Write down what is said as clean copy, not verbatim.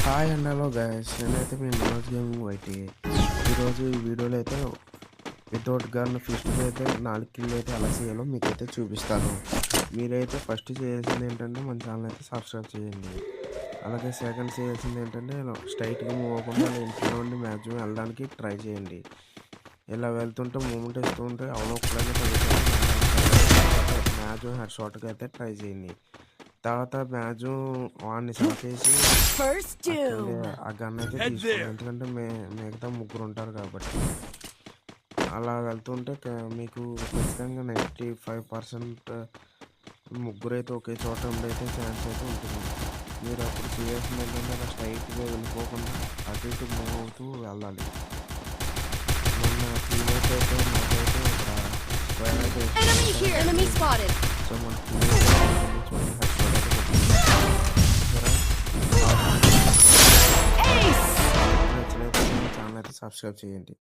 Hi and hello guys, నేనైతే మీ Manoj gaming YT. ఈరోజు ఈ వీడియోలో అయితే వితౌట్ గన్ ఫిష్కి అయితే 4 కిల్లు అయితే ఎలా చేయాలో మీకైతే చూపిస్తాను. మీరైతే ఫస్ట్ చేయాల్సింది ఏంటంటే మన ఛానల్ అయితే సబ్స్క్రైబ్ చేయండి. అలాగే సెకండ్ చేయాల్సింది ఏంటంటే స్ట్రైట్గా మూవ్ అవ్వకుండా ఇంట్లో నుండి మ్యాక్సిమం వెళ్ళడానికి ట్రై చేయండి. ఇలా వెళ్తుంటే మూమెంట్ ఇస్తూ ఉంటే అవనొక్కడైనా మ్యాక్సిమం హెడ్ షాట్కి అయితే ట్రై చేయండి. తర్వాత మ్యాక్సిమం వాడిని చంపేసి ఆ గన్ అయితే తీసుకోండి, ఎందుకంటే మిగతా ముగ్గురు ఉంటారు కాబట్టి. అలా వెళ్తుంటే మీకు ఖచ్చితంగా 95% ముగ్గురైతే ఒకే చోట ఉండైతే ఛాన్స్ అయితే ఉంటుంది. మీరు అప్పుడు చేయాల్సింది ఏంటంటే అలా స్ట్రైట్గా వెళ్ళిపోకుండా అటు ఇటు మూవ్ అవుతూ వెళ్ళాలి. మొన్న టీమేట్ అయితే నాకైతే సో మన ఛానల్ అయితే సబ్స్క్రైబ్ చేయండి.